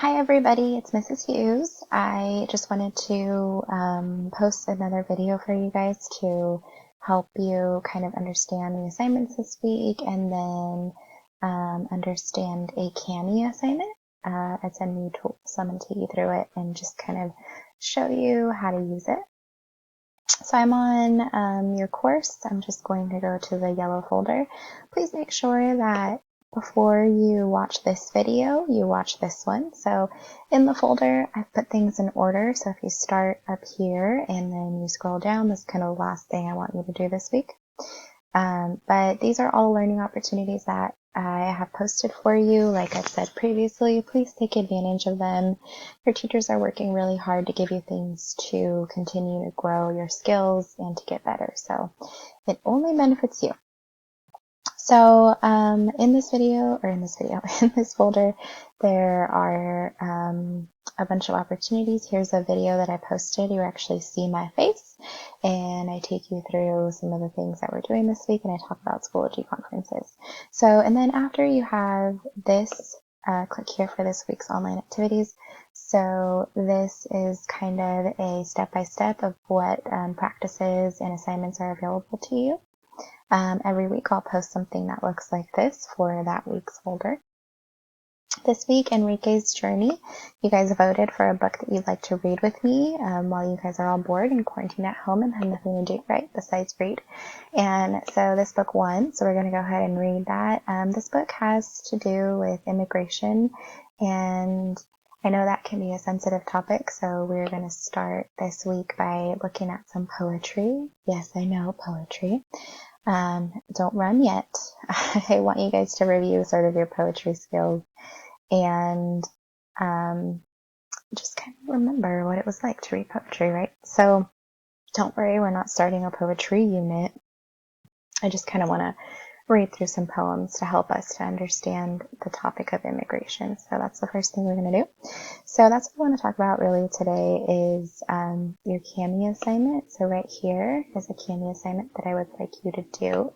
Hi everybody, it's Mrs. Hughes. I just wanted to post another video for you guys to help you kind of understand the assignments this week and then understand a Kami assignment. It's a new tool, so I'm going to take you through it and just kind of show you how to use it. So I'm on your course. I'm just going to go to the yellow folder. Please make sure that before you watch this video, you watch this one. So in the folder, I've put things in order. So if you start up here and then you scroll down, that's kind of the last thing I want you to do this week. But these are all learning opportunities that I have posted for you. Like I've said previously, please take advantage of them. Your teachers are working really hard to give you things to continue to grow your skills and to get better. So it only benefits you. So in this folder, there are a bunch of opportunities. Here's a video that I posted. You actually see my face, and I take you through some of the things that we're doing this week, and I talk about Schoology conferences. So, and then after you have this, click here for this week's online activities. So this is kind of a step-by-step of what practices and assignments are available to you. Every week I'll post something that looks like this for that week's folder. This week, Enrique's Journey. You guys voted for a book that you'd like to read with me while you guys are all bored and quarantined at home and have nothing to do, right, besides read. And so this book won, so we're going to go ahead and read that. This book has to do with immigration, and I know that can be a sensitive topic, so we're going to start this week by looking at some poetry. Yes, I know, poetry. Don't run yet. I want you guys to review sort of your poetry skills and just kind of remember what it was like to read poetry, right? So don't worry, we're not starting a poetry unit. I just kind of want to read through some poems to help us to understand the topic of immigration. So that's the first thing we're going to do. So that's what I want to talk about really today is your Kami assignment. So right here is a Kami assignment that I would like you to do.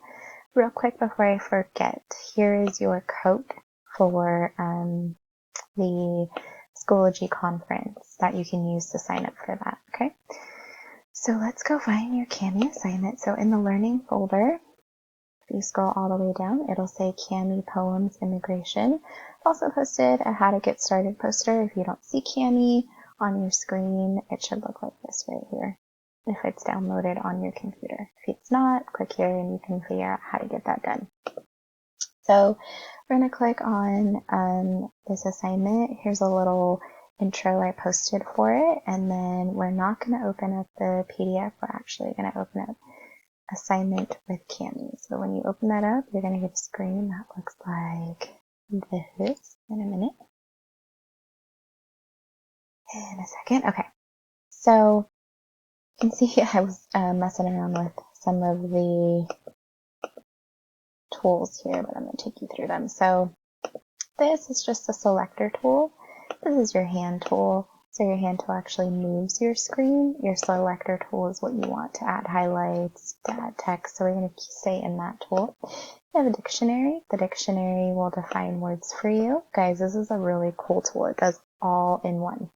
Real quick before I forget, here is your code for the Schoology conference that you can use to sign up for that, okay? So let's go find your Kami assignment. So in the learning folder, if you scroll all the way down, it'll say Kami Poems Immigration. I've also posted a How to Get Started poster. If you don't see Kami on your screen, it should look like this right here, if it's downloaded on your computer. If it's not, click here and you can figure out how to get that done. So we're going to click on this assignment. Here's a little intro I posted for it, and then we're not going to open up the PDF. We're actually going to open up assignment with Kami. So when you open that up, you're going to get a screen that looks like this in a minute. In a second. Okay. So you can see I was messing around with some of the tools here, but I'm going to take you through them. So this is just a selector tool. This is your hand tool. So your hand tool actually moves your screen. Your selector tool is what you want to add highlights, to add text. So we're going to stay in that tool. You have a dictionary. The dictionary will define words for you. Guys, this is a really cool tool. It does all in one.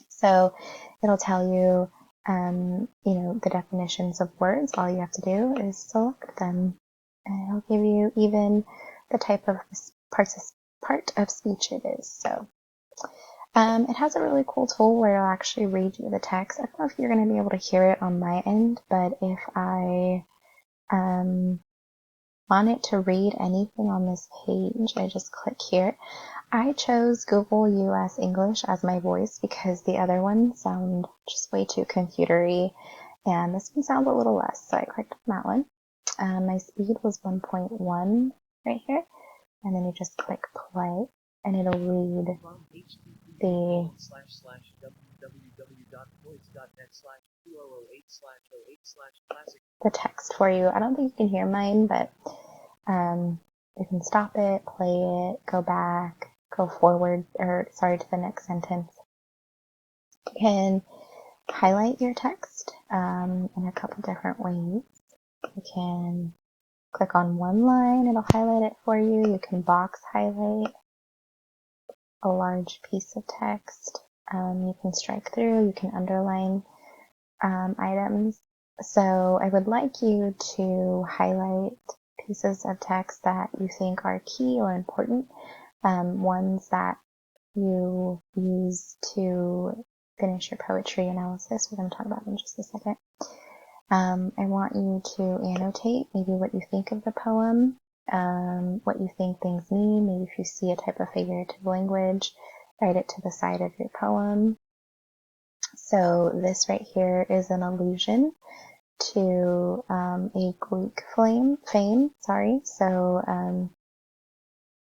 So it'll tell you, the definitions of words. All you have to do is select them. And it'll give you even the type of part of speech it is. So it has a really cool tool where it'll actually read you the text. I don't know if you're going to be able to hear it on my end, but if I want it to read anything on this page, I just click here. I chose Google US English as my voice because the other ones sound just way too computery, and this one sounds a little less, so I clicked on that one. My speed was 1.1 right here, and then you just click play, and it'll read the text for you. I don't think you can hear mine, but you can stop it, play it, go back, go forward, to the next sentence. You can highlight your text in a couple different ways. You can click on one line, it'll highlight it for you. You can box highlight. a large piece of text. You can strike through, you can underline items. So I would like you to highlight pieces of text that you think are key or important, ones that you use to finish your poetry analysis. We're going to talk about in just a second. I want you to annotate maybe what you think of the poem, what you think things mean. Maybe if you see a type of figurative language, write it to the side of your poem. So this right here is an allusion to a Greek fame. So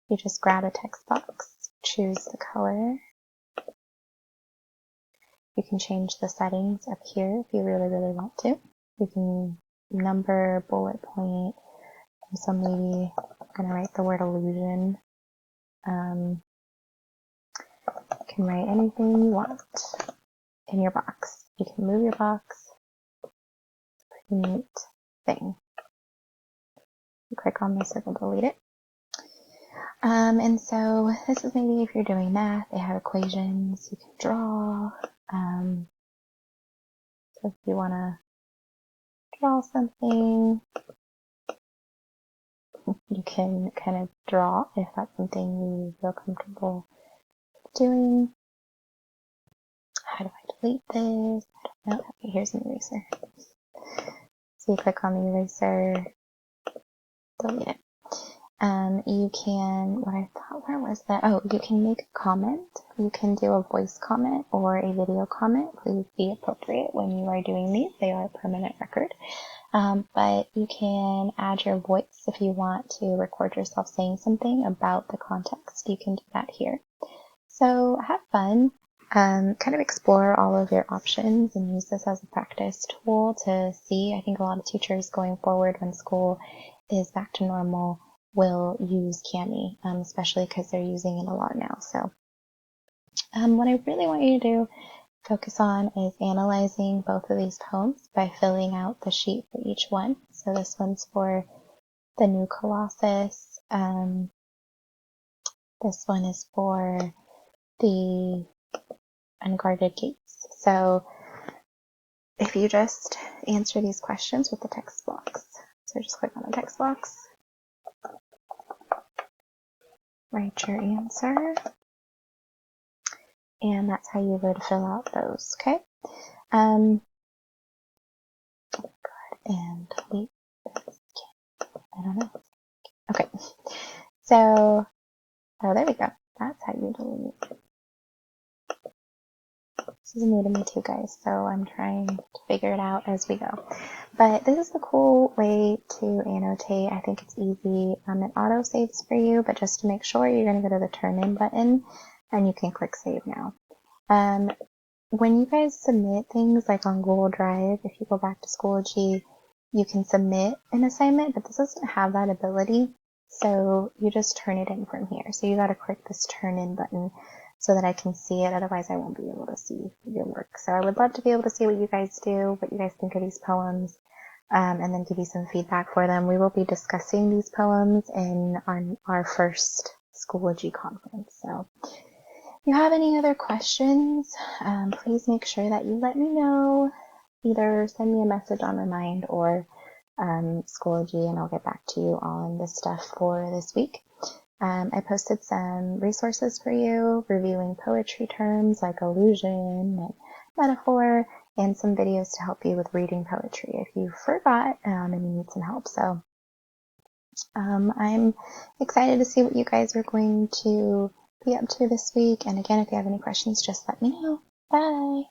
you just grab a text box, choose the color. You can change the settings up here if you really, really want to. You can number, bullet point. So maybe I'm going to write the word illusion. You can write anything you want in your box. You can move your box. Pretty neat thing. You click on this, it'll delete it. And so this is maybe if you're doing math, they have equations, you can draw. So if you want to draw something, you can kind of draw if that's something you feel comfortable doing. How do I delete this? I don't know. Okay, here's an eraser. So you click on the eraser, delete it. You can, where was that? Oh, you can make a comment. You can do a voice comment or a video comment. Please be appropriate when you are doing these. They are a permanent record. But you can add your voice if you want to record yourself saying something about the context. You can do that here. So have fun. Kind of explore all of your options and use this as a practice tool to see. I think a lot of teachers going forward when school is back to normal will use Kami, especially because they're using it a lot now. So what I really want you to do, focus on, is analyzing both of these poems by filling out the sheet for each one. So this one's for the New Colossus. This one is for the Unguarded Gates. So if you just answer these questions with the text box. So just click on the text box. Write your answer, and that's how you would fill out those, okay? And delete this. I don't know. Okay, so, oh, there we go. That's how you delete. This is new to me too, guys, so I'm trying to figure it out as we go. But this is a cool way to annotate. I think it's easy. It auto saves for you, but just to make sure, you're going to go to the turn in button and you can click save now. When you guys submit things like on Google Drive, if you go back to Schoology, you can submit an assignment, but this doesn't have that ability. So you just turn it in from here. So you got to click this turn in button so that I can see it. Otherwise, I won't be able to see your work. So I would love to be able to see what you guys do, what you guys think of these poems, and then give you some feedback for them. We will be discussing these poems in our first Schoology conference. So if you have any other questions, please make sure that you let me know. Either send me a message on Remind or Schoology, and I'll get back to you on this stuff for this week. I posted some resources for you, reviewing poetry terms like allusion and metaphor, and some videos to help you with reading poetry if you forgot and you need some help. So I'm excited to see what you guys are going to be up to this week. And again, if you have any questions, just let me know. Bye!